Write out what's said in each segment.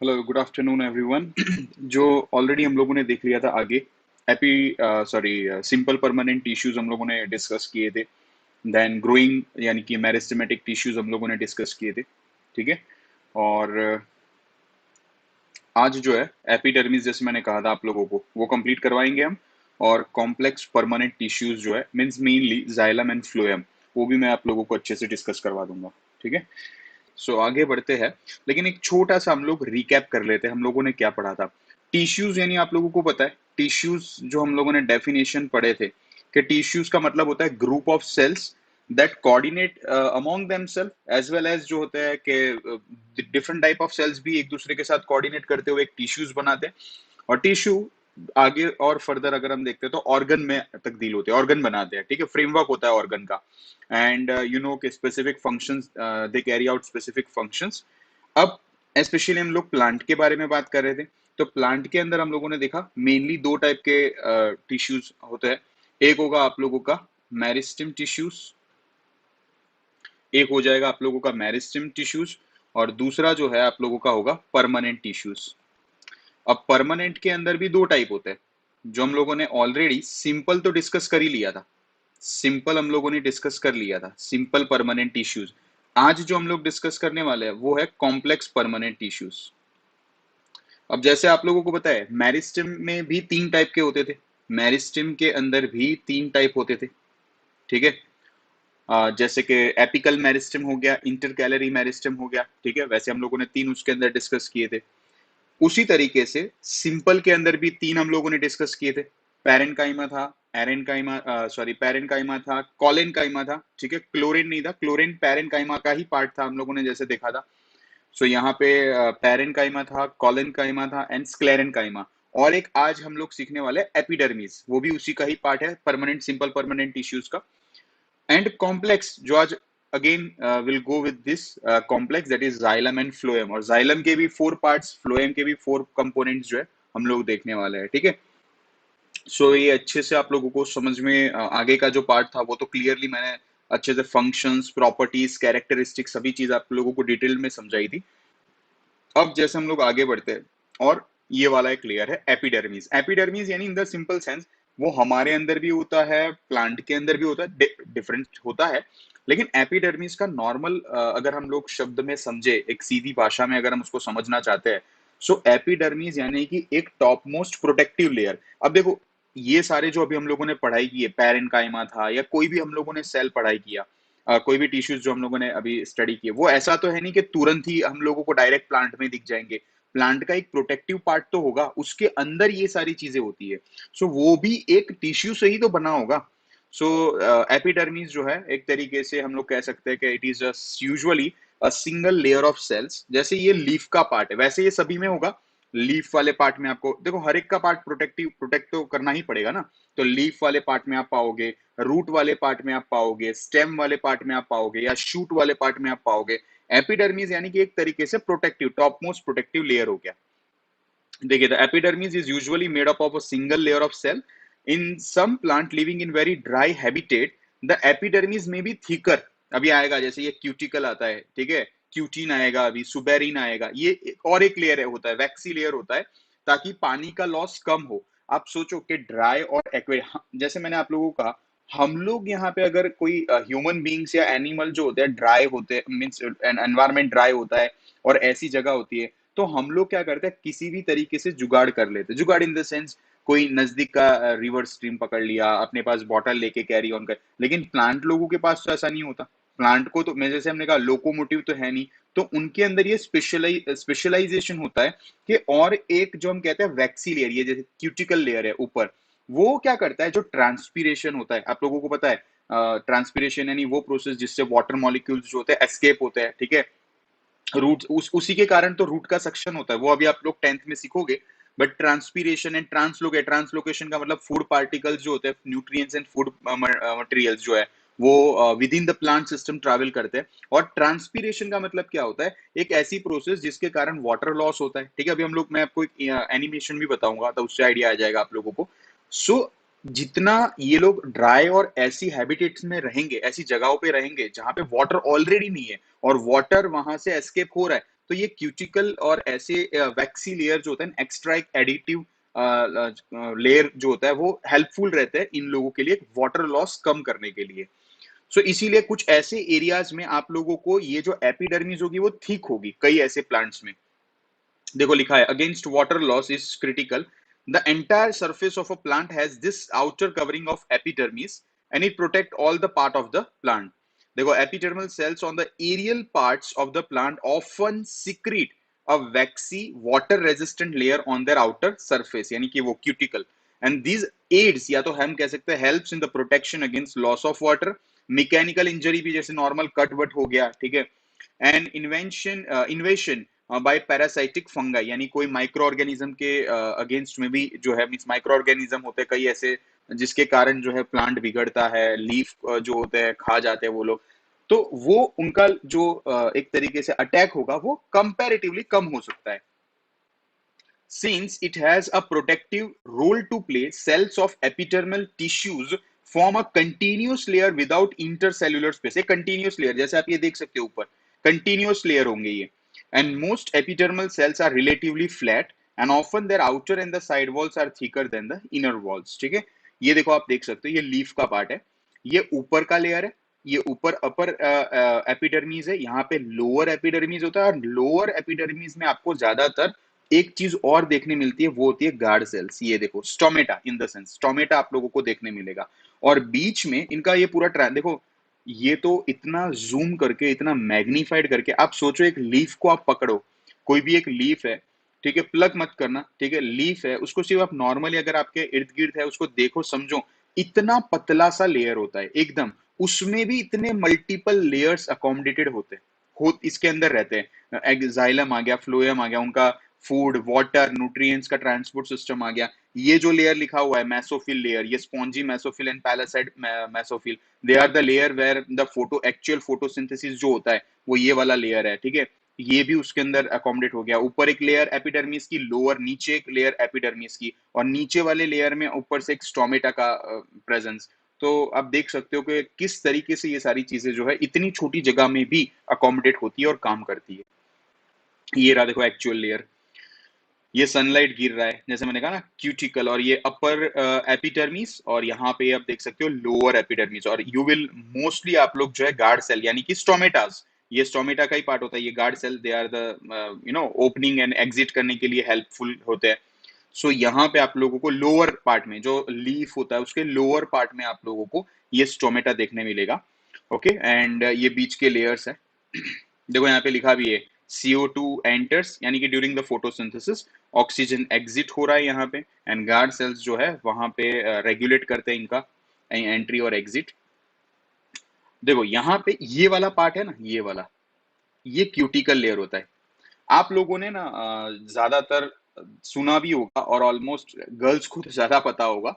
Hello, good afternoon everyone. जो already हम लोगों ने देख लिया था आगे, AP sorry simple permanent tissues हम लोगों ने डिस्कस किए थे। देन ग्रोइंग यानी कि मेरिस्टेमेटिक टिश्यूज हम लोगों ने डिस्कस किए थे। ठीक है। और आज जो है एपिडर्मिस, जैसे मैंने कहा था आप लोगों को, वो कंप्लीट करवाएंगे हम। और कॉम्प्लेक्स परमानेंट टिश्यूज जो है means mainly xylem and phloem, वो भी मैं आप लोगों को अच्छे से डिस्कस करवा दूंगा। ठीक है। सो आगे बढ़ते हैं, लेकिन एक छोटा सा हम लोग रिकैप कर लेते हैं हम लोगों ने क्या पढ़ा था। टिश्यूज यानी आप लोगों को पता है, टिश्यूज जो हम लोगों ने डेफिनेशन पढ़े थे कि टिश्यूज का मतलब होता है group of cells that coordinate among themselves, as well as जो होता है कि डिफरेंट टाइप ऑफ सेल्स भी एक दूसरे के साथ कोऑर्डिनेट करते हुए एक टिश्यूज बनाते हैं। और टिश्यू आगे और फर्दर अगर हम देखते हैं तो ऑर्गन में तब्दील होते हैं, ऑर्गन बनाते हैं। ठीक है, फ्रेमवर्क होता है ऑर्गन का। एंड यू नो कि specific functions, they carry out specific functions. अब स्पेशली हम लोग प्लांट के बारे में बात कर रहे थे, तो प्लांट के अंदर हम लोगों ने देखा मेनली दो टाइप के टिश्यूज होते हैं। एक होगा आप लोगों का मेरिस्टेम टिश्यूज, एक हो जाएगा आप लोगों का मेरिस्टेम टिश्यूज, और दूसरा जो है आप लोगों का होगा परमानेंट टिश्यूज। अब परमानेंट के अंदर भी दो टाइप होते हैं, जो हम लोगों ने ऑलरेडी सिंपल तो डिस्कस कर ही लिया था। सिंपल हम लोगों ने डिस्कस कर लिया था, सिंपल परमानेंट टिश्यूज। आज जो हम लोग डिस्कस करने वाले हैं वो है कॉम्प्लेक्स परमानेंट टिश्यूज। अब जैसे आप लोगों को पता है, मेरिस्टेम में भी तीन टाइप के होते थे। मेरिस्टेम के अंदर भी तीन टाइप होते थे। ठीक है। जैसे कि एपिकल मेरिस्टेम हो गया, इंटरकैलरी मेरिस्टेम हो गया। ठीक है, वैसे हम लोगों ने तीन उसके अंदर डिस्कस किए थे। उसी तरीके से सिंपल के अंदर भी तीन हम लोगों ने डिस्कस किए थे। पैरेनकाइमा था, एरेनकाइमा, सॉरी पैरेनकाइमा था, कॉलेनकाइमा था। ठीक है, क्लोरीन नहीं था, क्लोरीन पैरेनकाइमा का ही पार्ट था हम लोगों ने जैसे देखा था। सो यहाँ पे पैरेनकाइमा था, कॉलेनकाइमा था एंड स्क्लेरेनकाइमा। और एक आज हम लोग सीखने वाले एपिडर्मिस, वो भी उसी का ही पार्ट है, परमानेंट सिंपल परमानेंट टिश्यूज का। एंड कॉम्प्लेक्स जो आज again will go with this complex, that is xylem and phloem. और जाइलम के भी फोर पार्ट्स, फ्लोएम के भी फोर कंपोनेंट्स जो है हम लोग देखने वाले हैं। ठीक है। सो ये अच्छे से आप लोगों को समझ में आगे का जो पार्ट था वो तो क्लियरली मैंने अच्छे से फंक्शंस, प्रॉपर्टीज, कैरेक्टरिस्टिक्स सभी चीज आप लोगों को डिटेल में समझाई थी। अब जैसे हम लोग आगे बढ़ते हैं, और ये वाला एक लेयर है एपिडर्मिस। एपिडर्मिस यानी इन द सिंपल सेंस, वो हमारे अंदर भी होता है, प्लांट के अंदर भी होता है, डिफरेंट होता है। लेकिन एपिडर्मिस का नॉर्मल अगर हम लोग शब्द में समझे, एक सीधी भाषा में अगर हम उसको समझना चाहते हैं, सो एपिडर्मिस यानी कि एक टॉप मोस्ट प्रोटेक्टिव लेयर। अब देखो, ये सारे जो अभी हम लोगों ने पढ़ाई की है, पैरेनकाइमा था या कोई भी हम लोगों ने सेल पढ़ाई किया, कोई भी टिश्यूज जो हम लोगों ने अभी स्टडी किए, वो ऐसा तो है नहीं कि तुरंत ही हम लोगों को डायरेक्ट प्लांट में दिख जाएंगे। प्लांट का एक प्रोटेक्टिव पार्ट तो होगा, उसके अंदर ये सारी चीजें होती है। सो वो भी एक टिश्यू से ही तो बना होगा। सो एपिडर्मिस जो है एक तरीके से हम लोग कह सकते हैं कि it is usually a single layer of cells. जैसे ये लीफ का पार्ट है, वैसे ये सभी में होगा। लीफ वाले पार्ट में आपको देखो, हर एक का पार्ट प्रोटेक्ट तो करना ही पड़ेगा ना। तो लीफ वाले पार्ट में आप पाओगे, रूट वाले पार्ट में आप पाओगे, स्टेम वाले पार्ट में आप पाओगे, या शूट वाले पार्ट में आप पाओगे। एपिडर्मिस यानी कि एक तरीके से protective, top most protective layer हो गया। देखिए, the epidermis is usually made up of a single layer of cell. In some plant living in very dry habitat, the epidermis में भी थिकर। अभी आएगा, जैसे ये क्यूटिकल आता है, ठीक है, क्यूटीन आएगा, अभी सुबेरिन आएगा, ये और एक लेयर है, होता है वैक्सी लेयर होता है, ताकि पानी का लॉस कम हो। आप सोचो कि ड्राई और एक्वे, जैसे मैंने आप लोगों को कहा, हम लोग यहाँ पे अगर कोई ह्यूमन बींग्स या एनिमल जो होते हैं ड्राई होते हैं, मीन्स एनवायरमेंट ड्राई होता है और ऐसी जगह होती है, तो हम लोग क्या करते हैं, किसी भी तरीके से जुगाड़ कर लेते हैं। जुगाड़ इन द सेंस, कोई नजदीक का रिवर स्ट्रीम पकड़ लिया, अपने पास बॉटल लेके कैरी ऑन कर। लेकिन प्लांट लोगों के पास तो ऐसा नहीं होता। प्लांट को तो मैं, जैसे हमने कहा, लोकोमोटिव तो है नहीं, तो उनके अंदर ये स्पेशलाइजेशन होता है कि और एक जो हम कहते हैं वैक्सी लेयर, ये जैसे क्यूटिकल लेयर है ऊपर, वो क्या करता है, जो ट्रांसपीरेशन होता है, आप लोगों को पता है, ट्रांसपीरेशन यानी वो प्रोसेस जिससे वाटर मॉलिक्यूल्स जो होते हैं एस्केप होते हैं। ठीक है, रूट उसी के कारण तो रूट का सक्शन होता है, वो अभी आप लोग 10th में सीखोगे। बट ट्रांसपीरेशन एंड ट्रांसलोकेशन का मतलब फूड पार्टिकल्स जो होते हैं, न्यूट्रिएंट्स एंड फूड मटेरियल्स जो है, वो with in the plant system travel करते हैं। और ट्रांसपीरेशन का मतलब क्या होता है, एक ऐसी प्रोसेस जिसके कारण वाटर लॉस होता है। ठीक है, अभी हम लोग, मैं आपको एक एनिमेशन भी बताऊंगा तो उससे आइडिया आ जाएगा आप लोगों को। सो जितना ये लोग ड्राई और ऐसी हैबिटेट्स में रहेंगे, ऐसी जगहों पे रहेंगे जहां पे वाटर ऑलरेडी नहीं है और वाटर वहां से एस्केप हो रहा है, तो ये क्यूटिकल और ऐसे वैक्सी लेयर जो होता है, एक्स्ट्रा एक एडिटिव लेयर जो होता है वो हेल्पफुल रहता है इन लोगों के लिए वाटर लॉस कम करने के लिए। सो इसीलिए कुछ ऐसे एरियाज में आप लोगों को ये जो एपिडर्मिस होगी वो थिक होगी कई ऐसे प्लांट्स में। देखो लिखा है against water loss is critical the entire surface of a plant has this outer covering of epidermis and it protect all the part of the plant. देखो epidermal cells on the aerial parts of the plant often secrete a waxy water resistant layer on their outer surface, यानी कि वो cuticle, and these ads या तो हम कह सकते हैं helps in the protection against loss of water, mechanical injury भी जैसे नॉर्मल कट वट हो गया, ठीक है, and invasion by parasitic fungi, यानी कोई माइक्रो ऑर्गेनिज्म के अगेंस्ट में भी जो है, मींस माइक्रो ऑर्गेनिज्म होते हैं कई ऐसे जिसके कारण जो है प्लांट बिगड़ता है, लीफ जो होते हैं खा जाते हैं वो लोग, तो वो उनका जो एक तरीके से अटैक होगा वो कंपैरेटिवली कम हो सकता है। Since it has a protective role to play, cells of epidermal tissues form a continuous layer without intercellular space. A continuous layer, जैसे आप ये देख सकते हो ऊपर continuous layer होंगे ये, and most epidermal cells are relatively flat and often their outer and the side walls are thicker than the inner walls. ठीक है, ये देखो आप देख सकते हो ये लीफ का पार्ट है, ये ऊपर का लेयर है, ये ऊपर अपर एपिडर्मिस है, यहाँ पे लोअर एपिडर्मिस होता है, और लोअर एपिडर्मिस में आपको ज्यादातर एक चीज और देखने मिलती है, वो होती है गार्ड सेल्स। ये देखो stomata, in the sense stomata आप लोगों को देखने मिलेगा, और बीच में इनका ये पूरा देखो, ये तो इतना जूम करके इतना मैग्नीफाइड करके आप सोचो, एक लीफ को आप पकड़ो, कोई भी एक लीफ है, ठीक है, प्लग मत करना, ठीक है, लीफ है, उसको सिर्फ आप नॉर्मली अगर आपके इर्द गिर्द है उसको देखो, समझो इतना पतला सा लेयर होता है एकदम, उसमें भी इतने मल्टीपल लेयर्स अकोमोडेटेड होते हैं, इसके अंदर रहते हैं, एक्साइलम आ गया, फ्लोएम आ गया, उनका फूड, वाटर, न्यूट्रिएंट्स का ट्रांसपोर्ट सिस्टम आ गया, ये जो लेयर लिखा हुआ है मेसोफिल लेयर, ये spongy mesophyll and palisade mesophyll, they are the layer where the photo actual photosynthesis जो होता है वो ये वाला लेयर है, ठीक है, ये भी उसके अंदर अकोमोडेट हो गया। ऊपर एक लेयर एपिडर्मिस की, लोअर नीचे एक लेयर एपिडर्मिस की, और नीचे वाले लेयर में ऊपर से एक स्टोमेटा का प्रेजेंस। तो आप देख सकते हो कि किस तरीके से ये सारी चीजें जो है इतनी छोटी जगह में भी अकोमोडेट होती है और काम करती है। ये रहा देखो एक्चुअल लेयर, ये सनलाइट गिर रहा है जैसे मैंने कहा ना क्यूटिकल, और ये अपर एपिडर्मिस, और यहाँ पे आप देख सकते हो लोअर एपिडर्मिस, और यू विल मोस्टली आप लोग जो है गार्ड सेल यानी कि स्टोमेटास, ये स्टोमेटा का ही पार्ट होता है, ये guard cell they are the opening and exit करने के लिए हेल्पफुल होते हैं। सो यहाँ पे आप लोगों को लोअर पार्ट में जो लीफ होता है उसके लोअर पार्ट में आप लोगों को ये स्टोमेटा देखने मिलेगा। ओके, एंड ये बीच के लेयर्स है। देखो यहाँ पे लिखा भी है CO2 एंटर्स, यानी कि during the photosynthesis oxygen exit हो रहा है यहाँ पे, एंड गार्ड सेल्स जो है वहां पे रेगुलेट करते हैं इनका एंट्री और एग्जिट। देखो यहाँ पे ये वाला पार्ट है ना, ये वाला, ये क्यूटिकल लेयर होता है। आप लोगों ने ना ज्यादातर सुना भी होगा, और ऑलमोस्ट गर्ल्स को तो ज्यादा पता होगा,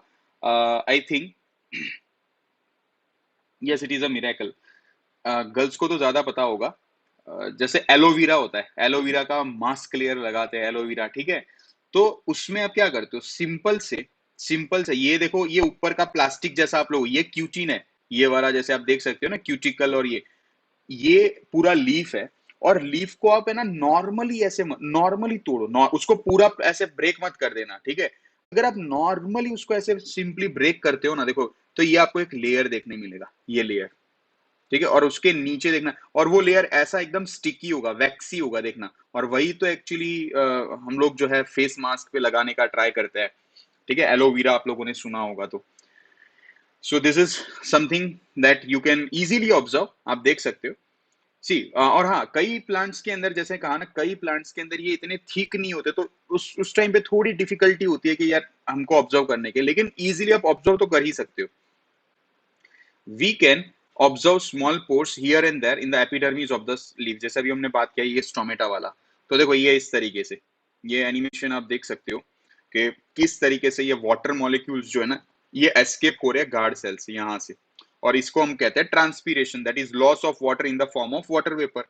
I think yes it is a miracle, girls को तो ज्यादा पता होगा, जैसे एलोवेरा होता है, एलोवेरा का मास्क लेयर लगाते हैं एलोवेरा, ठीक है, तो उसमें आप क्या करते हो, सिंपल से ये देखो, ये ऊपर का प्लास्टिक जैसा आप लोग, ये क्यूटिन है, ये वाला जैसे आप देख सकते हो ना क्यूटिकल, और ये पूरा लीफ है, और लीफ को आप है ना नॉर्मली ऐसे नॉर्मली तोड़ो, उसको पूरा ऐसे ब्रेक मत कर देना, ठीक है, अगर आप नॉर्मली उसको ऐसे सिंपली ब्रेक करते हो ना, देखो तो ये आपको एक लेयर देखने मिलेगा, ये लेयर, ठीक है, और उसके नीचे देखना, और वो लेयर ऐसा एकदम स्टिकी होगा, वैक्सी होगा, देखना, और वही तो एक्चुअली हम लोग जो है फेस मास्क पे लगाने का ट्राई करते हैं, ठीक है, एलोवेरा आप लोगों ने सुना होगा तो। So this is something that you can easily observe, आप देख सकते हो। सी और हाँ, कई प्लांट्स के अंदर जैसे कहा ना, कई प्लांट्स के अंदर ये इतने थिक नहीं होते, तो उस टाइम पे थोड़ी डिफिकल्टी होती है कि यार हमको ऑब्जर्व करने के, लेकिन इजीली आप ऑब्जर्व तो कर ही सकते हो। We can observe small pores here and there in the epidermis of the leaf, जैसे अभी हमने बात किया ये स्टोमेटा वाला, तो देखो ये इस तरीके से, ये एनिमेशन आप देख सकते हो कि किस तरीके से ये वाटर मॉलिक्यूल्स जो है ना ये एस्केप हो रहे हैं गार्ड सेल से यहाँ से, और इसको हम कहते हैं transpiration, that is loss of water in the form of water vapour,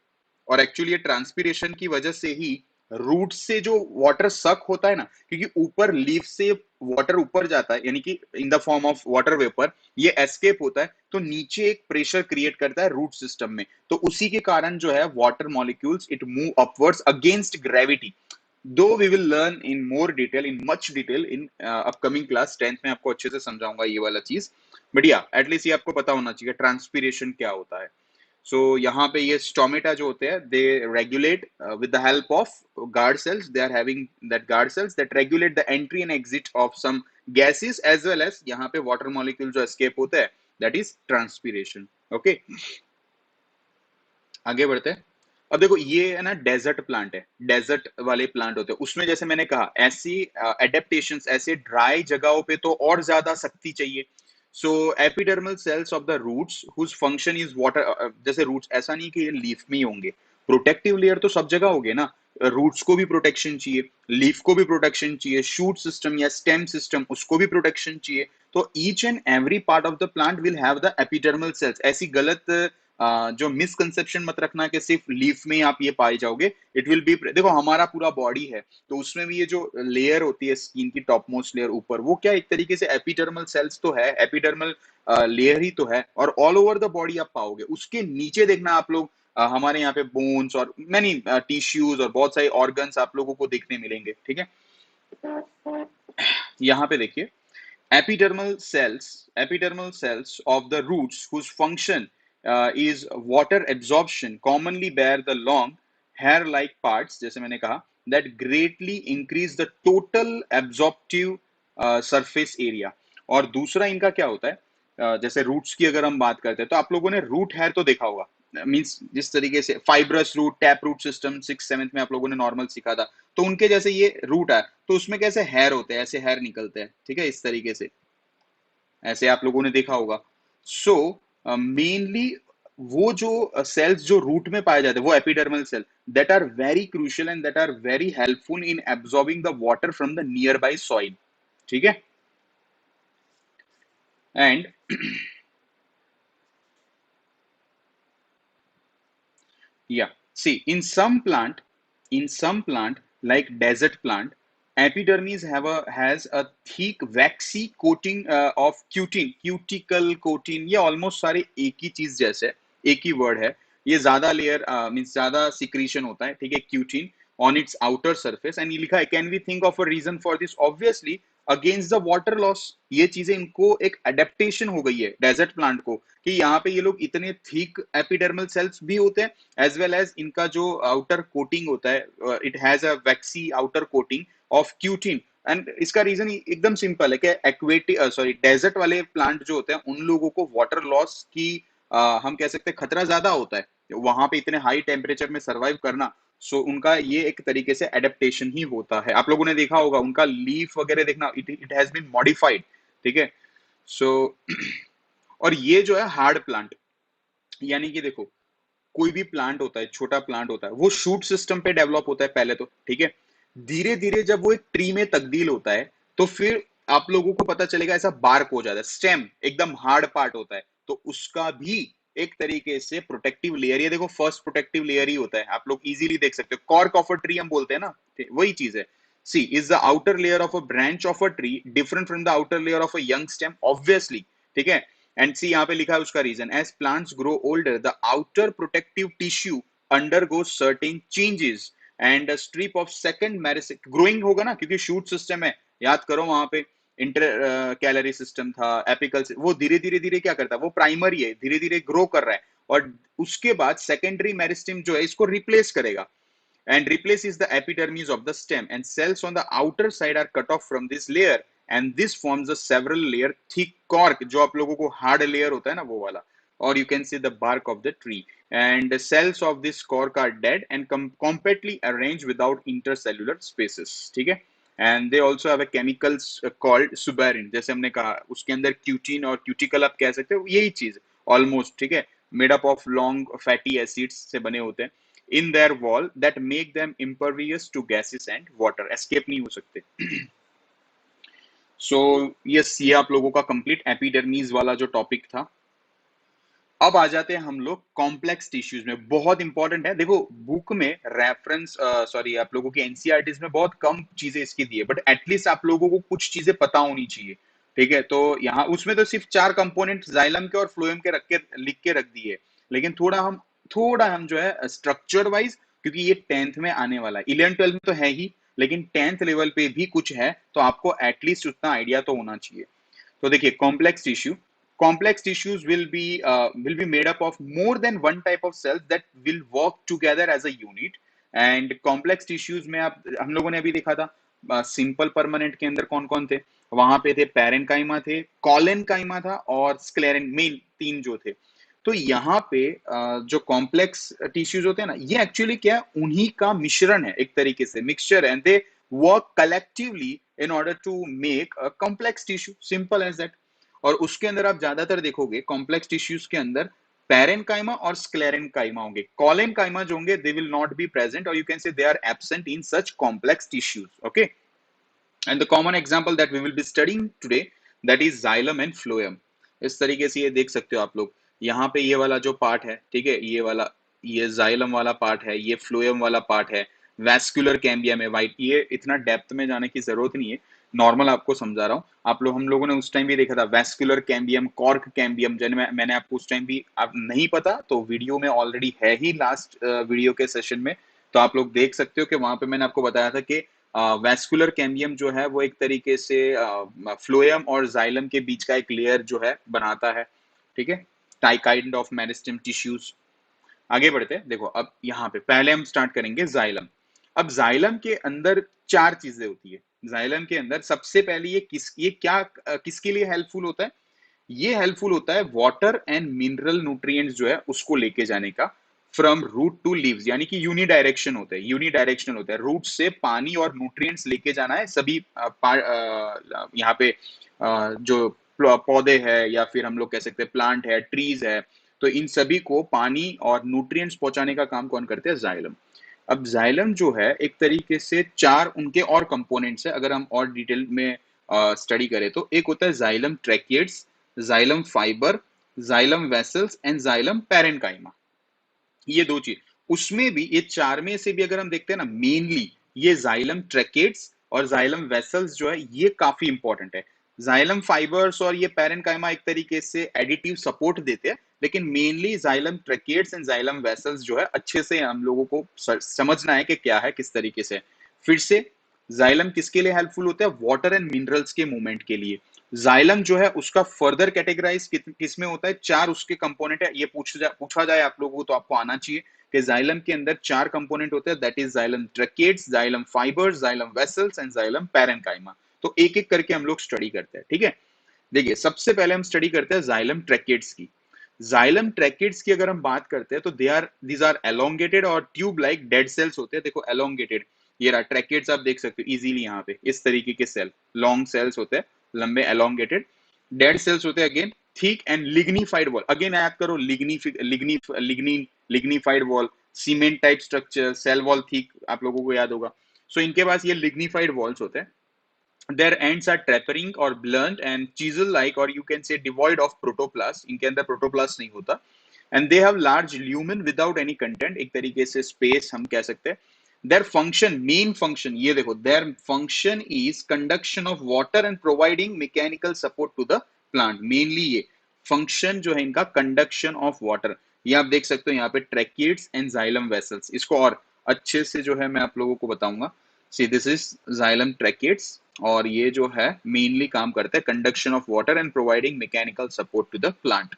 और एक्चुअली ये ट्रांसपीरेशन की वजह से ही रूट से जो वाटर सक होता है ना, क्योंकि ऊपर लीफ से वाटर ऊपर जाता है, यानी कि in the form of water vapour, ये एस्केप होता है, तो नीचे एक प्रेशर क्रिएट करता है रूट सिस्टम में, तो उसी के कारण जो है water molecules it move upwards against gravity. Though we will learn in more detail, in much detail in upcoming class, 10th में आपको अच्छे से समझाऊंगा ये वाला चीज। बट या एटलीस्ट ये आपको पता होना चाहिए ट्रांसपीरेशन क्या होता है। सो यहाँ पे ये स्टोमेटा जो होते हैं, they regulate with the help of guard cells, they are having that guard cells that regulate the entry and exit of some gases as well as यहाँ पे वाटर मॉलिक्यूल जो एस्केप होते हैं, दैट इज ट्रांसपीरेशन। ओके, आगे बढ़ते हैं। अब देखो ये है ना डेजर्ट प्लांट है, डेजर्ट वाले प्लांट होते हैं, उसमें जैसे मैंने कहा ऐसी एडेप्टेशंस ऐसे ड्राई जगहों पे तो और ज्यादा शक्ति चाहिए। So epidermal cells of the roots whose function is water, जैसे रूट्स ऐसा नहीं कि ये लीफ में ही होंगे, प्रोटेक्टिव लेयर तो सब जगह होगे ना, रूट्स को भी प्रोटेक्शन चाहिए, लीफ को भी प्रोटेक्शन चाहिए, शूट सिस्टम या स्टेम सिस्टम उसको भी प्रोटेक्शन चाहिए। तो each and every part of the plant will have the epidermal cells. ऐसी गलत जो मिसकंसेप्शन मत रखना कि सिर्फ लीफ में आप ये पाए जाओगे, इट विल बी, देखो हमारा पूरा बॉडी है तो उसमें भी ये जो लेयर होती है स्किन की टॉप मोस्ट लेयर ऊपर, वो क्या एक तरीके से एपिडर्मल सेल्स तो है, एपिडर्मल लेयर ही तो है, और ऑल ओवर द बॉडी आप पाओगे। उसके नीचे देखना आप लोग, हमारे यहाँ पे बोन्स और मैनी टिश्यूज और बहुत सारे ऑर्गन्स आप लोगों को देखने मिलेंगे, ठीक है। यहाँ पे देखिए, epidermal cells of the roots whose function is water absorption commonly bear the long hair like parts, जैसे मैंने कहा, that greatly increase the total absorptive surface area। और दूसरा इनका क्या होता है, जैसे रूट्स की अगर हम बात करते हैं तो आप लोगों ने रूट हेयर तो देखा होगा, मीन्स जिस तरीके से fibrous root, tap root system 6th 7th में आप लोगों ने नॉर्मल सीखा था, तो उनके जैसे ये रूट है, तो उसमें कैसे हेयर होते हैं, ऐसे हेयर निकलते हैं, ठीक है, इस तरीके से, ऐसे आप लोगों ने देखा होगा। सो मेनली वो जो सेल्स जो रूट में पाए जाते हैं, वो epidermal cell, that are very crucial and that are very helpful in absorbing the water from the nearby soil, ठीक है। And yeah, see, in some plant like desert plant, epidermis has a thick waxy coating of cutin, cuticle coating, ये almost सारे एक ही चीज जैसे है, एक ही word है। ये ज्यादा लेयर मीन्स ज्यादा सिक्रीशन होता है, ठीक है, cutin on its outer surface, and ये लिखा है can we think of a reason for this, obviously against the water loss. ये चीजें इनको एक अडेप्टेशन हो गई है डेजर्ट प्लांट को, कि यहाँ पे ये लोग इतने थिक एपिडर्मल सेल्स भी होते हैं, एज वेल एज इनका जो आउटर कोटिंग होता है, it has a vaccine outer coating of cutin. And इसका रीजन एकदम सिंपल है कि एक्वेटिक सॉरी डेजर्ट वाले प्लांट जो होते हैं उन लोगों को वाटर लॉस की हम कह सकते हैं खतरा ज्यादा होता है, वहां पे इतने हाई टेम्परेचर में सर्वाइव करना। सो उनका ये एक तरीके से एडेप्टेशन ही होता है। आप लोगों ने देखा होगा उनका लीफ वगैरह देखना, इट हैज बीन मॉडिफाइड, ठीक है। सो और ये जो है हार्ड प्लांट, यानी कि देखो कोई भी प्लांट होता है, छोटा प्लांट होता है, वो शूट सिस्टम पे डेवलप होता है पहले तो, ठीक है। धीरे धीरे जब वो एक ट्री में तब्दील होता है तो फिर आप लोगों को पता चलेगा ऐसा बार्क हो जाता है, स्टेम एकदम हार्ड पार्ट होता है, तो उसका भी एक तरीके से प्रोटेक्टिव लेयर, ये देखो फर्स्ट प्रोटेक्टिव लेयर ही होता है, आप लोग इजीली देख सकते हो, कॉर्क ऑफ अ ट्री हम बोलते हैं ना, वही चीज है। See is the outer layer of a branch of a tree different from the outer layer of a young stem, obviously, ठीक है। एंड सी यहाँ पे लिखा है उसका reason, as plants grow older the outer protective tissue undergo certain changes and a strip of second meristic growing होगा ना, क्योंकि शूट सिस्टम है, याद करो वहां पे इंटर कैलरी सिस्टम था, एपिकल, वो धीरे धीरे धीरे क्या करता है, वो प्राइमरी है, धीरे धीरे ग्रो कर रहा है, और उसके बाद सेकेंडरी मेरिस्टम जो है इसको रिप्लेस करेगा, and replaces the epidermis of the stem, and cells on the outer side are cut off from this layer, and this forms a several layer thick cork, जो आप लोगों को hard layer होता है ना वो वाला, or you can see the bark of the tree, and the cells of this cork are dead and compactly arranged without intercellular spaces, ठीक है। and they also have a chemicals called suberin, जैसे हमने कहा उसके अंदर cutin और cuticle आप कह सकते हो, यही चीज ऑलमोस्ट, ठीक है, made up of long fatty acids से बने होते हैं in their wall that make them impervious to gases and water, escape नहीं हो सकते। सो यस, ये आप लोगों का कंप्लीट एपिडर्मीज वाला जो टॉपिक था। अब आ जाते हैं हम लोग कॉम्प्लेक्स टिश्यूज में, बहुत इंपॉर्टेंट है। देखो बुक में रेफरेंस सॉरी आप लोगों की एनसीईआरटीज में बहुत कम चीजें इसकी दी है, बट एटलीस्ट आप लोगों को कुछ चीजें पता होनी चाहिए। ठीक है, तो यहाँ उसमें तो सिर्फ 4 कंपोनेंट जाइलम के और फ्लोएम के रख के लिख के रख दिए, लेकिन थोड़ा हम जो है स्ट्रक्चर वाइज, क्योंकि ये 10th में आने वाला है, 11 12 में तो है ही, लेकिन 10th लेवल पे भी कुछ है, तो आपको एटलीस्ट उतना आइडिया तो होना चाहिए। तो देखिए complex tissue, complex tissues will be made up of more than one type of cells that will work together as a unit। and complex tissues में आप हम लोगों ने अभी देखा था सिंपल परमानेंट के अंदर कौन कौन थे, वहां पे थे पैरेनकाइमा थे, कॉलेनकाइमा था और स्क्लेरेन, मेन 3 जो थे। तो यहाँ पे जो कॉम्प्लेक्स टिश्यूज होते हैं ना, ये एक्चुअली क्या है, उन्हीं का मिश्रण है, एक तरीके से मिक्सचर है, they work collectively in order to make a complex tissue, simple as that. और उसके अंदर आप ज्यादातर देखोगे कॉम्प्लेक्स टिश्यूज के अंदर पैरेनकाइमा और स्क्लेरेनकाइमा होंगे। कॉलेनकाइमा जो होंगे they will not be present, और you can say they are absent in such complex tissues. Okay, and the common example that we will be studying today, that is xylem and phloem. इस तरीके से ये देख सकते हो आप लोग, यहाँ पे ये वाला जो पार्ट है, ठीक है, ये वाला, ये जाइलम वाला पार्ट है, ये फ्लोएम वाला पार्ट है, वैस्कुलर कैम्बियम है वाइट। ये इतना डेप्थ में जाने की जरूरत नहीं है, नॉर्मल आपको समझा रहा हूँ। आप लोग हम लोगों ने उस टाइम भी देखा था वैस्कुलर कैम्बियम, कॉर्क कैम्बियम, जन मैंने आपको उस टाइम भी, आप नहीं पता तो वीडियो में ऑलरेडी है ही, लास्ट वीडियो के सेशन में, तो आप लोग देख सकते हो कि वहां पे मैंने आपको बताया था कि वैस्कुलर कैम्बियम जो है वो एक तरीके से फ्लोएम और जाइलम के बीच का एक लेयर जो है बनाता है। ठीक है, tie kind of meristem tissues. आगे बढ़ते हैं, देखो अब यहाँ पे पहले हम स्टार्ट करेंगे जाइलम। अब जाइलम के अंदर 4 चीजें होती है। जाइलम के अंदर सबसे पहले ये क्या किसके लिए हेल्पफुल होता है, ये हेल्पफुल होता है वाटर एंड मिनरल न्यूट्रिएंट्स जो है उसको लेके जाने का, फ्रॉम रूट टू लीव्स, यानी कि यूनिडायरेक्शन होता है, यूनिडायरेक्शनल होता है, रूट से पानी और न्यूट्रिएंट्स लेके जाना है सभी यहाँ पे जो पौधे है या फिर हम लोग कह सकते हैं प्लांट है, ट्रीज है, तो इन सभी को पानी और न्यूट्रिएंट्स पहुंचाने का काम कौन करते हैं, जाइलम। अब जाइलम जो है एक तरीके से 4 उनके और कंपोनेंट्स है, अगर हम और डिटेल में स्टडी करें तो एक होता है xylem tracheids, xylem fiber, xylem vessels and xylem parenchyma. ये 2 चीज, उसमें भी ये 4 में से भी अगर हम देखते हैं ना, मेनली ये जाइलम ट्रैकेट्स और जाइलम वेसल्स जो है ये काफी इंपॉर्टेंट है। जाइलम फाइबर्स और ये पैरेनकाइमा एक तरीके से एडिटिव सपोर्ट देते हैं, लेकिन mainly xylem tracheids and xylem vessels जो है अच्छे से हम लोगों को समझना है कि क्या है, किस तरीके से। फिर से जाइलम किसके लिए हेल्पफुल होता है, वाटर एंड मिनरल्स के मूवमेंट के लिए। जाइलम जो है उसका फर्दर कैटेगराइज किस में होता है, 4 उसके कंपोनेंट है, ये पूछा जाए आप लोगों को तो आपको आना चाहिए कि जाइलम के अंदर 4 कंपोनेंट होते हैं, that is xylem tracheids, xylem fibres, xylem vessels and xylem parenchyma. तो एक एक करके हम लोग स्टडी करते हैं, ठीक है। देखिए सबसे पहले हम स्टडी करते हैं जाइलम ट्रैकेट्स की। जाइलम ट्रैकेट्स की अगर हम बात करते हैं तो दीज आर एलोंगेटेड और ट्यूब लाइक डेड सेल्स होते हैं। देखो एलोंगेटेड, ये रहा ट्रैकेट्स, आप देख सकते हो इजीली यहाँ पे, इस तरीके के सेल, लॉन्ग सेल्स होते हैं, लंबे एलोंगेटेड। डेड सेल्स होते हैं again thick and lignified wall, again याद करो lignified wall, cement type structure, cell wall thick, आप लोगों को याद होगा। सो इनके पास ये लिग्निफाइड वॉल्स होते हैं। Their ends are tapering or blunt and chisel like, or you can say devoid of protoplast, इनके अंदर प्रोटोप्लास्ट नहीं होता। and they have large lumen without any content, एक तरीके से स्पेस हम कह सकते हैं। their function, main function, ये देखो, their function is conduction of water and providing mechanical support to the plant, mainly ये function जो है इनका conduction of water। ये आप देख सकते हो यहाँ पे ट्रैकिड्स एंड जाइलम वेसल्स, इसको और अच्छे से जो है मैं आप लोगों को बताऊंगा। See this is xylem tracheids, और ये जो है मेनली काम करता है conduction of water and providing mechanical support to the plant.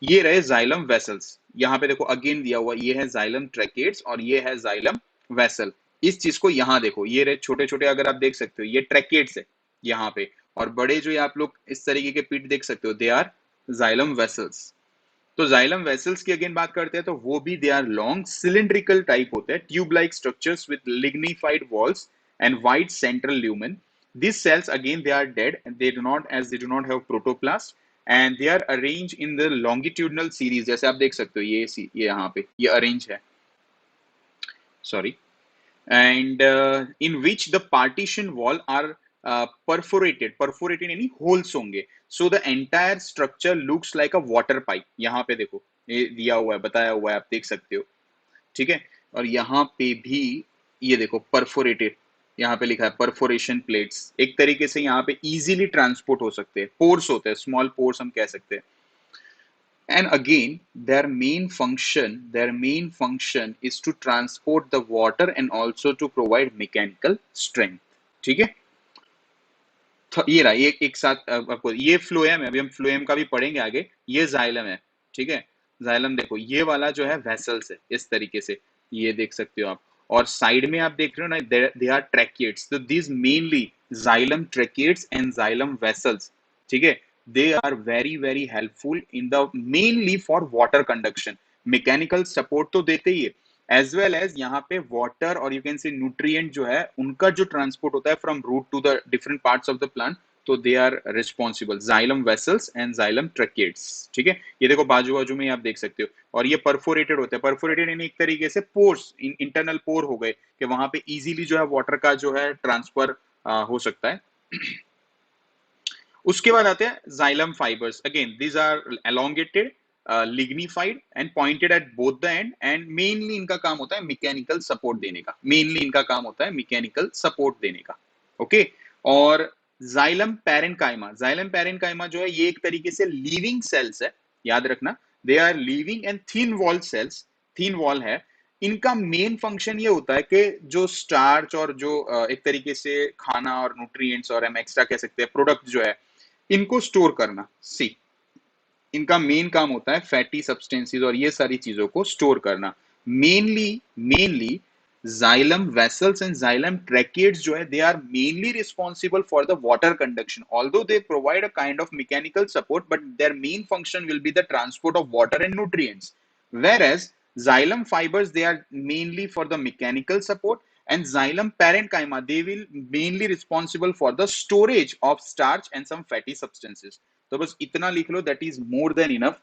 ये रहे जाइलम वेसल्स, यहाँ पे देखो अगेन दिया हुआ, ये है जाइलम ट्रैकेट्स और ये है जाइलम वेसल। इस चीज को यहाँ देखो, ये रहे छोटे छोटे, अगर आप देख सकते हो ये ट्रैकेट्स है यहाँ पे, और बड़े जो ये आप लोग इस तरीके के पीठ देख सकते हो, दे आर जाइलम वेसल्स। तो जाइलम वेसल्स की अगेन बात करते हैं तो वो भी they are long cylindrical type होते हैं, tube like structures with lignified walls and wide central lumen. These cells again they are dead and they do not, as they do not have protoplast, and they are arranged in the longitudinal series, जैसे आप देख सकते हो ये यहाँ पे ये arrange है, sorry, and in which the partition wall are perforated यानी होल्स होंगे, so the entire structure looks like a water pipe. यहाँ पे देखो ये दिया हुआ है, बताया हुआ है, आप देख सकते हो, ठीक है। और यहाँ पे भी ये देखो परफोरेटेड, यहाँ पे लिखा है परफोरेशन प्लेट्स, एक तरीके से यहाँ पे इजीली ट्रांसपोर्ट हो सकते हैं, पोर्स होते हैं, स्मॉल पोर्स हम कह सकते हैं। And again, their main function is to transport the water and also to provide mechanical strength. ठीक है, ये रहा एक साथ आपको ये फ्लोएम है, अभी हम फ्लोएम का भी पढ़ेंगे आगे। ये जाइलम है, ठीक है। जाइलम देखो, ये वाला जो है वेसल्स है, इस तरीके से ये देख सकते हो आप। और साइड में आप देख रहे हो ना, दे आर ट्रैकिएट्स, तो this mainly xylem tracheids and xylem vessels, ठीक है। They are very very helpful in the mainly for water conduction, mechanical support तो देते ही है, एज वेल एज यहाँ पे वाटर और यू कैन से न्यूट्रिएंट जो है उनका जो ट्रांसपोर्ट होता है from root to the different parts of the plant, तो they are responsible, xylem vessels and xylem tracheids, ठीक है। ये देखो बाजू बाजू में आप देख सकते हो, और ये परफोरेटेड होते हैं, परफोरेटेड यानी एक तरीके से पोर्स, इंटरनल पोर हो गए कि वहां पे इजीली जो है वाटर का जो है ट्रांसफर हो सकता है। उसके बाद आते हैं xylem fibres, again these are elongated, lignified and pointed at both the end, and mainly इनका काम होता है मैकेनिकल सपोर्ट देने का, मेनली इनका काम होता है मैकेनिकल सपोर्ट देने का, ओके। और जाइलम पैरेन्काइमा, जाइलम पैरेन्काइमा जो है ये एक तरीके से लिविंग सेल्स है, याद रखना, they are living and thin wall cells, thin wall है। इनका मेन फंक्शन ये होता है कि जो स्टार्च और जो एक तरीके से खाना और न्यूट्रिएंट्स और हम एक्स्ट्रा कह सकते हैं प्रोडक्ट जो है, इनको स्टोर करना। सी, इनका मेन काम होता है फैटी सब्सटेंसेस और ये सारी चीजों को स्टोर करना। Mainly xylem vessels and xylem tracheids जो है, they are mainly responsible for the water conduction, although they provide a kind of mechanical support, but their main function will be the transport of water and nutrients, whereas xylem fibers, they are mainly for the mechanical support, and xylem parenchyma, they will mainly responsible for the storage of starch and some fatty substances। तो बस इतना लिख लो, that is more than enough,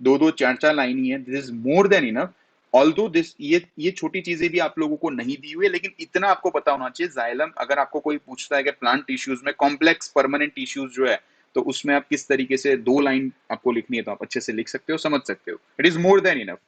दो दो चार चार line ही है, this is more than enough. Although this, ये छोटी चीजें भी आप लोगों को नहीं दी हुई है, लेकिन इतना आपको पता होना चाहिए, जाइलम अगर आपको कोई पूछता है कि प्लांट टिश्यूज में कॉम्प्लेक्स परमानेंट टिश्यूज जो है, तो उसमें आप किस तरीके से दो लाइन आपको लिखनी है, तो आप अच्छे से लिख सकते हो, समझ सकते हो, it is more than enough.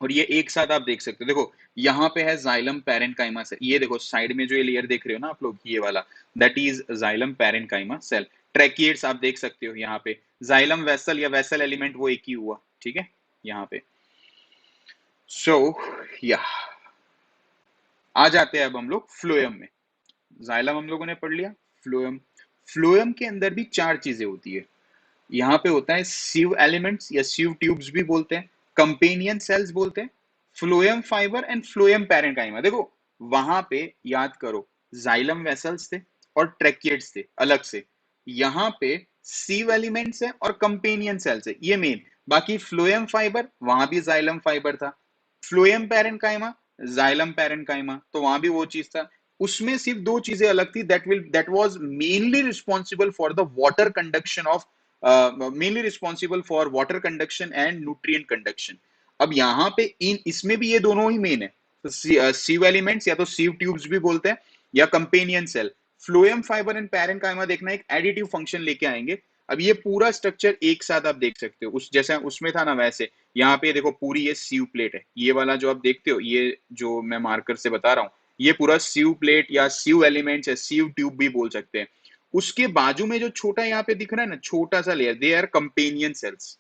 और ये एक साथ आप देख सकते हो, देखो यहाँ पे है जाइलम पैरेन्काइमा सेल, ये देखो साइड में जो ये लेयर देख रहे हो ना आप लोग, ये वाला, that is xylem parenchyma cell. Tracheids आप देख सकते हो यहाँ पे, जाइलम वेसल या वेसल एलिमेंट वो एक ही हुआ, ठीक है यहाँ पे। सो या आ जाते हैं अब हम लोग फ्लोएम में। जाइलम हम लोगों ने पढ़ लिया, फ्लोएम, फ्लोएम के अंदर भी चार चीजें होती है। यहाँ पे होता है सीव एलिमेंट्स या सीव ट्यूब्स भी बोलते हैं, कंपेनियन सेल्स बोलते हैं, phloem fibre and phloem parenchyma. देखो वहां पे याद करो, जाइलम वेसल्स थे और ट्रैकिएट्स थे अलग से, यहाँ पे सीव एलिमेंट्स है और कंपेनियन सेल्स है, ये मेन। बाकी फ्लोएम फाइबर, वहां भी जाइलम फाइबर था, फ्लोएम पैरेन्काइमा, जाइलम पैरेन्काइमा, तो वहां भी वो चीज था। उसमें सिर्फ दो चीजें अलग थी, that was mainly responsible for the water conduction of, mainly responsible for water conduction and nutrient conduction. अब यहाँ पे इसमें भी ये दोनों ही मेन है, तो सीव एलिमेंट्स या तो सीव ट्यूब्स भी बोलते हैं या companion cell. Phloem fibre and parenchyma देखना एक एडिटिव फंक्शन लेके आएंगे। अब ये पूरा स्ट्रक्चर एक साथ आप देख सकते हो, उस जैसा उसमें था ना वैसे यहाँ पे देखो, पूरी ये सीव प्लेट है, ये वाला जो आप देखते हो, ये जो मैं मार्कर से बता रहा हूँ, ये पूरा सीव प्लेट या सीव एलिमेंट्स या सीव ट्यूब भी बोल सकते हैं। उसके बाजू में जो छोटा यहाँ पे दिख रहा है ना, छोटा सा layer, they are companion cells,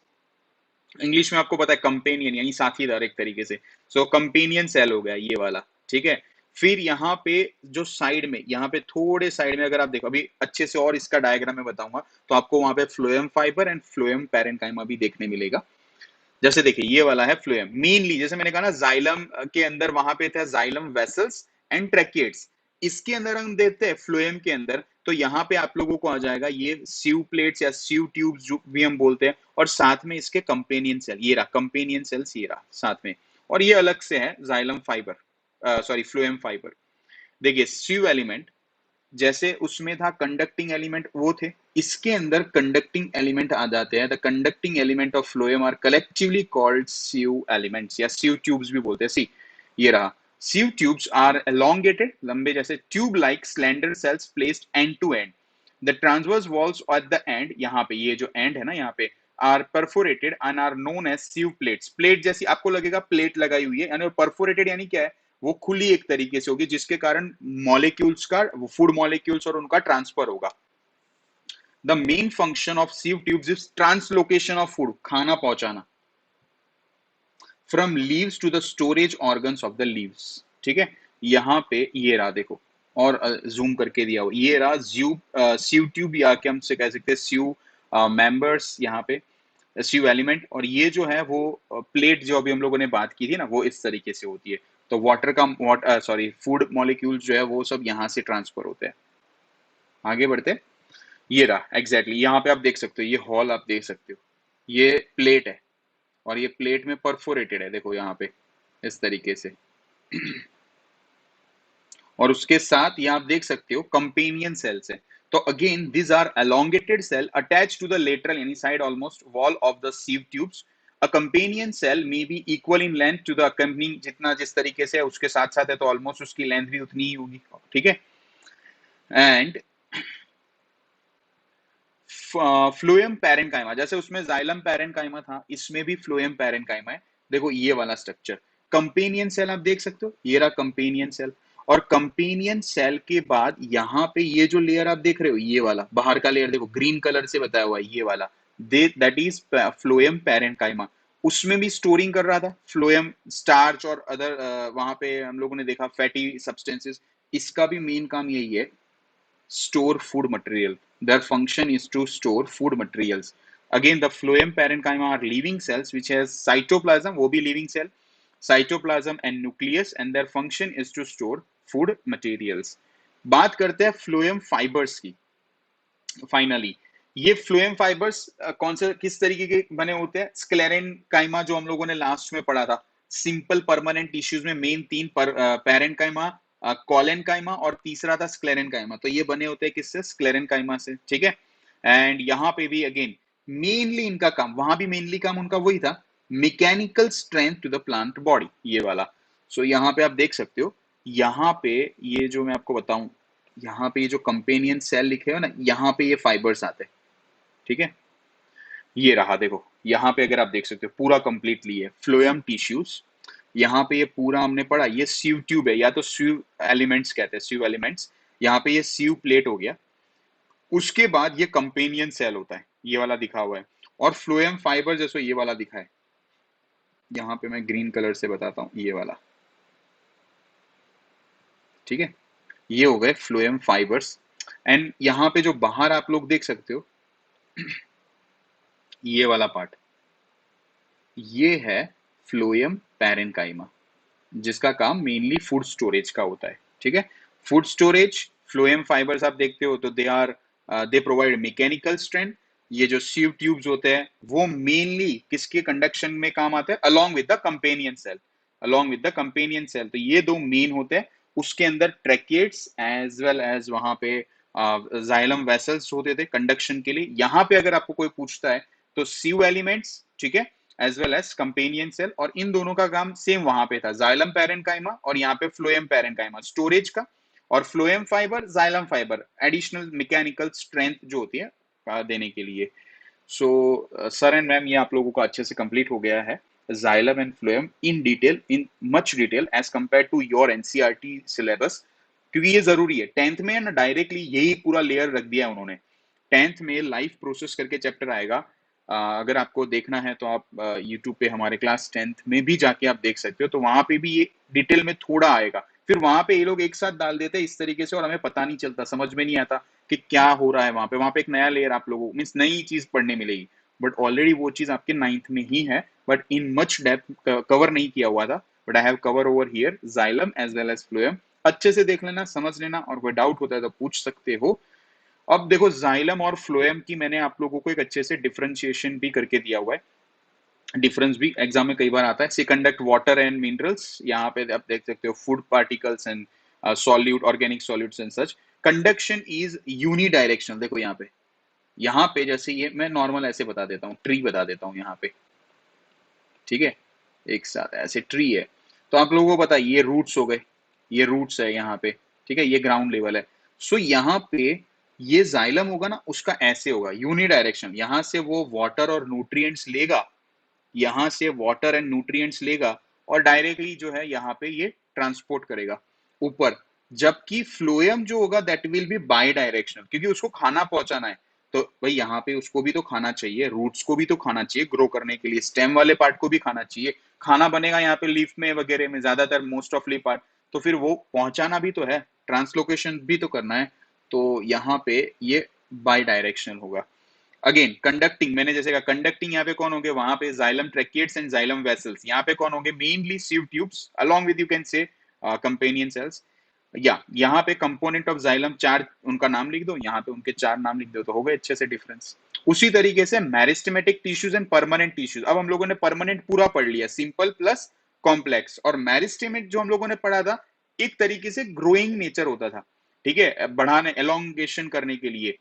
English में आपको पता है कंपेनियन यानी साथीदार एक तरीके से, सो कंपेनियन सेल हो गया ये वाला, ठीक है। फिर यहाँ पे जो साइड में, यहाँ पे थोड़े साइड में अगर आप देखो, अभी अच्छे से और इसका डायग्राम में बताऊंगा, तो आपको वहां पे phloem fibre and phloem parenchyma भी देखने मिलेगा। जैसे देखिए ये वाला है फ्लोएम, मेनली जैसे मैंने कहा ना, जाइलम के अंदर वहां पे था जाइलम वेसल्स एंड ट्रैकिएट्स, इसके अंदर हम देखते हैं फ्लोएम के अंदर, तो यहाँ पे आप लोगों को आ जाएगा ये सीव प्लेट्स या सीव ट्यूब्स जो भी हम बोलते हैं, और साथ में इसके कंपेनियन सेल, ये रहा कंपेनियन सेल्स, ये रहा साथ में, और ये अलग से है xylem fibre, sorry phloem fibre. देखिए सीव एलिमेंट जैसे उसमें था कंडक्टिंग एलिमेंट वो थे, इसके अंदर कंडक्टिंग एलिमेंट आ जाते हैं। The conducting element of phloem are collectively called sieve elements या सीव ट्यूब्स भी बोलते हैं। सी ये रहा, Sieve tubes are elongated, लंबे जैसे tube-like slender cells placed end to end. The transverse walls at the end, यहाँ पे ये जो end है ना यहाँ पे, are perforated and are known as sieve plates. Plate जैसी आपको लगेगा plate लगाई हुई है, यानी perforated यानी क्या है? वो खुली एक तरीके से होगी जिसके कारण molecules का, food molecules और उनका transfer होगा. The main function of sieve tubes is translocation of food, खाना पहुंचाना. From leaves to the storage organs of the leaves. ठीक है, यहाँ पे ये रहा देखो, और जूम करके दिया हुआ ये रहा सीव ट्यूब, या क्या हमसे कह सकते हैं सीव मेंबर्स, यहाँ पे सीव एलिमेंट. और ये जो है वो प्लेट जो अभी हम लोगों ने बात की थी ना, वो इस तरीके से होती है. तो वाटर का फूड मॉलिक्यूल्स जो है वो सब यहाँ से ट्रांसफर होते हैं. आगे बढ़ते, ये रहा एग्जैक्टली यहाँ पे आप देख सकते हो, ये हॉल आप देख सकते हो, ये प्लेट है और ये प्लेट में परफोरेटेड है, देखो यहाँ पे इस तरीके से. और उसके साथ ये आप देख सकते हो कंपेनियन सेल्स है. तो again this are elongated cell attached to the lateral यानी side almost wall of the sieve tubes. A companion cell may be equal in length to the accompanying, जितना जिस तरीके से उसके साथ साथ है तो ऑलमोस्ट उसकी लेंथ भी उतनी ही होगी. ठीक है, एंड फ्लोएम पैरेन्काइमा, जैसे उसमें जाइलम पैरेन्काइमा था, इसमें भी फ्लोएम पैरेन्काइमा है. देखो ये वाला स्ट्रक्चर, कंपेनियन सेल आप देख सकते हो, ये रहा कंपेनियन सेल. और कंपेनियन सेल के बाद यहाँ पे ये जो लेयर आप देख रहे हो, ये वाला बाहर का लेयर देखो, ग्रीन कलर से बताया हुआ है, ये वाला दैट इज फ्लोएम पैरेन्काइमा. उसमें भी स्टोरिंग कर रहा था फ्लोएम स्टार्च और अदर, वहां पे हम लोगों ने देखा फैटी सब्सटेंसेस. इसका भी मेन काम यही है, store food material. Their function is to store food materials. Again, the phloem parenchyma are living cells which has cytoplasm, वो भी living cell, cytoplasm and nucleus, and their function is to store food materials. बात करते हैं phloem fibers की. Finally ये phloem fibres कौन से किस तरीके के बने होते हैं? स्क्लेरेन काइमा जो हम लोगों ने लास्ट में पढ़ा था, सिंपल परमानेंट टिश्यूज में मेन तीन पैरेंट काइमा, कॉलन काइमा और तीसरा था स्क्लेरेन काइमा. तो ये बने होते हैं किससे? स्क्लेरेन काइमा से. ठीक है, एंड यहाँ पे भी अगेन मेनली इनका काम, वहां भी मेनली काम उनका वही था, mechanical strength to the plant body, ये वाला. सो यहाँ पे आप देख सकते हो, यहाँ पे ये जो मैं आपको बताऊं, यहाँ पे ये जो कंपेनियन सेल लिखे हो ना, यहाँ पे ये फाइबर्स आते हैं. ठीक है, ये रहा देखो, यहाँ पे अगर आप देख सकते हो पूरा कंप्लीटली है फ्लोएम टिश्यूज. यहाँ पे ये पूरा हमने पढ़ा, ये सीव ट्यूब है या तो सीव एलिमेंट्स कहते हैं, सीव एलिमेंट्स. यहाँ पे ये सीव प्लेट हो गया. उसके बाद ये कंपेनियन सेल होता है, ये वाला दिखा हुआ है. और फ्लोएम फाइबर जैसे ये वाला दिखा है, यहाँ पे मैं ग्रीन कलर से बताता हूँ, ये वाला. ठीक है, ये हो गए फ्लोएम फाइबर्स. एंड यहाँ पे जो बाहर आप लोग देख सकते हो, ये वाला पार्ट, ये है फ्लोएम पैरेन्काइमा, जिसका काम मेनली फूड स्टोरेज का होता है. ठीक है, फूड स्टोरेज, फ्लोएम फाइबर्स आप देखते हो तो दे प्रोवाइड मैकेनिकल स्ट्रेंथ. ये जो सीव ट्यूब्स होते हैं वो मेनली किसके कंडक्शन में काम आते हैं? Along with the companion cell, along with the companion cell. तो ये दो मेन होते हैं. उसके अंदर ट्रैकिएट्स एज वेल एज वहां पे जाइलम वेसल्स होते थे कंडक्शन के लिए. यहाँ पे अगर आपको कोई पूछता है तो सीव एलिमेंट्स, ठीक है, as well as companion cell. और इन दोनों का काम सेम वहां पे था, जाइलम पैरेन्काइमा और यहाँ पे फ्लोएम पैरेन्काइमा स्टोरेज का, और phloem fibre xylem fibre additional mechanical strength जो होती है देने के लिए. सो सर एंड मैम, ये आप लोगों का अच्छे से कंप्लीट हो गया है xylem and phloem in detail, in much detail as compare to your NCERT syllabus. क्योंकि ये जरूरी है, 10th में ना डायरेक्टली यही पूरा लेयर रख दिया है उन्होंने. 10th में लाइफ प्रोसेस करके चैप्टर आएगा. अगर आपको देखना है तो आप यूट्यूब पे हमारे क्लास 10th में भी जाके आप देख सकते हो, तो वहां पे भी ये डिटेल में थोड़ा आएगा. फिर वहां पे ये लोग एक साथ डाल देते हैं इस तरीके से और हमें पता नहीं चलता, समझ में नहीं आता कि क्या हो रहा है. वहां पे एक नया लेयर आप लोगों मीन्स नई चीज पढ़ने मिलेगी, बट ऑलरेडी वो चीज आपके 9th में ही है, but in much depth cover नहीं किया हुआ था. But I have cover over here xylem as well as phloem. अच्छे से देख लेना, समझ लेना, और कोई डाउट होता है तो पूछ सकते हो. अब देखो, जाइलम और फ्लोएम की मैंने आप लोगों को एक अच्छे से डिफरेंशिएशन भी करके दिया हुआ है. डिफरेंस भी एग्जाम में कई बार आता है. सी कंडक्ट वाटर एंड मिनरल्स, यहाँ पे आप देख सकते हो food particles and solute, organic solutes and such. Conduction is unidirectional. देखो यहाँ पे जैसे ये मैं नॉर्मल ऐसे बता देता हूँ, ट्री बता देता हूँ यहाँ पे. ठीक है, एक साथ ऐसे ट्री है, तो आप लोगों को पता है ये रूट्स हो गए, ये रूट्स है यहाँ पे, ठीक है, ये ग्राउंड लेवल है। सो यहाँ पे ये जाइलम होगा ना, उसका ऐसे होगा यूनिडायरेक्शन, यहाँ से वो वाटर और न्यूट्रिएंट्स लेगा, यहाँ से वाटर एंड न्यूट्रिएंट्स लेगा और डायरेक्टली जो है यहाँ पे ये ट्रांसपोर्ट करेगा ऊपर। जबकि फ्लोएम जो होगा that will be by directional, क्योंकि उसको खाना पहुंचाना है। तो भाई यहाँ पे उसको भी तो खाना चाहिए, रूट्स को भी तो खाना चाहिए ग्रो करने के लिए, स्टेम वाले पार्ट को भी खाना चाहिए। खाना बनेगा यहाँ पे लीफ में वगैरह में, ज्यादातर मोस्ट ऑफ लीफ पार्ट, तो फिर वो पहुंचाना भी तो है, ट्रांसलोकेशन भी तो करना है। तो यहाँ पे ये बाई डायरेक्शनल होगा। अगेन कंडक्टिंग, मैंने जैसे कहा कंडक्टिंग, यहाँ पे कौन होंगे, वहां पे xylem tracheids and xylem vessels. यहाँ पे कौन होंगे, mainly sieve tubes along with you can से कंपेनियन सेल्स। या यहाँ पे कंपोनेंट ऑफ जाइलम चार, उनका नाम लिख दो, यहाँ पे उनके चार नाम लिख दो, तो हो गए अच्छे से डिफरेंस। उसी तरीके से meristematic tissues and permanent tissues. अब हम लोगों ने परमानेंट पूरा पढ़ लिया, सिंपल प्लस कॉम्प्लेक्स। और मैरिस्टेमेट जो हम लोगों ने पढ़ा था, एक तरीके से ग्रोइंग नेचर होता था, ठीक है, बढ़ाने एलोंगेशन करने के लिए।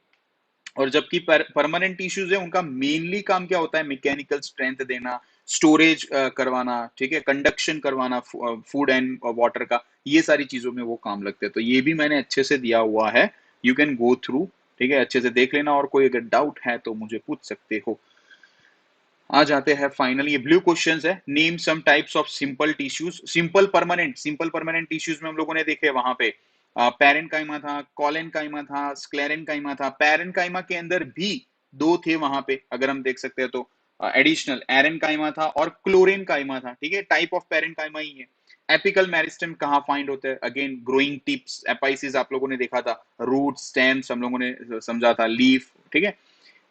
और जबकि परमानेंट टिश्यूज है, उनका मेनली काम क्या होता है, मैकेनिकल स्ट्रेंथ देना, स्टोरेज करवाना, ठीक है, कंडक्शन करवाना फूड एंड वाटर का, ये सारी चीजों में वो काम लगते हैं। तो ये भी मैंने अच्छे से दिया हुआ है, यू कैन गो थ्रू, ठीक है, अच्छे से देख लेना। और कोई अगर डाउट है तो मुझे पूछ सकते हो। आ जाते हैं फाइनली, ये ब्लू क्वेश्चंस है, name some types of simple tissues. Simple permanent tissues में हम लोगों ने देखे वहां पे पैरेनकाइमा था, कॉलेनकाइमा था, स्क्लेरेनकाइमा था। पैरेनकाइमा के अंदर भी दो थे वहां पे, अगर हम देख सकते हैं तो एडिशनल एरेनकाइमा था और क्लोरेनकाइमा था, ठीक है, टाइप ऑफ पैरेनकाइमा ही है। एपिकल मेरिस्टेम कहाँ फाइंड होता है, अगेन ग्रोइंग टिप्स, एपाइसिस आप लोगों ने देखा था, रूट स्टेम्स हम लोगों ने समझा था, लीफ, ठीक है।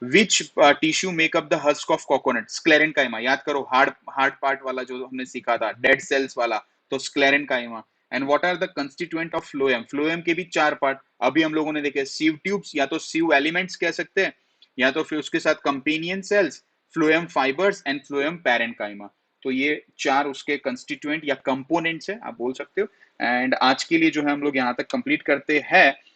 Which tissue make up the husk of coconut, sclerenchyma, याद करो, हार्ड हार्ड पार्ट वाला जो हमने सीखा था, डेड सेल्स वाला, तो sclerenchyma. And what are the constituent of phloem, phloem के भी चार पार्ट अभी हम लोगों ने देखे, सीव ट्यूब्स, या तो सीव एलिमेंट्स कह सकते हैं, या तो फिर उसके साथ companion cells, phloem fibres and phloem parenchyma. तो ये चार उसके कंस्टिट्यूएंट या कंपोनेंट्स है, आप बोल सकते हो। एंड आज के लिए जो है हम लोग यहाँ तक कंप्लीट करते हैं।